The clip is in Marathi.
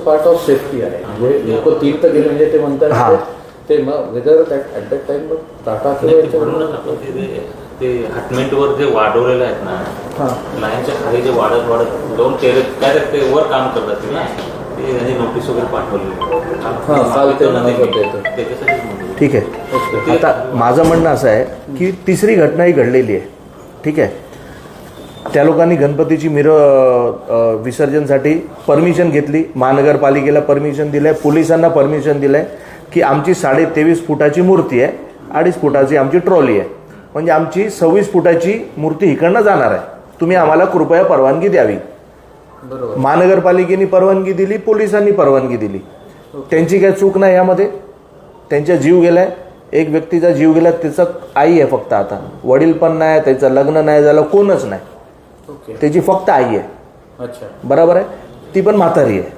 पार्ट ऑफ सेफ्टी आहे. म्हणजे लोक 3 तर गेले म्हणजे ते म्हणतात ते मग वेदर ॲट दॅट टाइम मग टाटा ते हटमेंटवर जे वाढवलेलं आहेत ना, लाईनच्या खाली जे वाढत जाऊन काय ते वर काम करतात ना, ते नोटीस वगैरे पाठवलेली. ठीक आहे. आता माझं म्हणणं असं आहे की तिसरी घटनाही घडलेली आहे. ठीक आहे. त्या लोकांनी गणपतीची विसर्जनसाठी परमिशन घेतली, महानगरपालिकेला परमिशन दिलं आहे, पोलिसांना परमिशन दिलं आहे की आमची 23.5 फुटाची मूर्ती आहे, 2.5 फुटाची आमची ट्रॉली आहे, म्हणजे आमची 26 फुटाची मूर्ती इकडनं जाणार आहे, तुम्ही आम्हाला कृपया परवानगी द्यावी. महानगरपालिकेने परवानगी दिली, पोलिसांनी परवानगी दिली. त्यांची काही चूक नाही यामध्ये. त्यांचा जीव गेलाय, एक व्यक्तीचा जीव गेला, त्याचा आई आहे फक्त. आता वडील पण नाही, त्याचं लग्न नाही झालं, कोणच नाही, त्याची फक्त आई आहे. बरोबर आहे. ती पण म्हातारी आहे.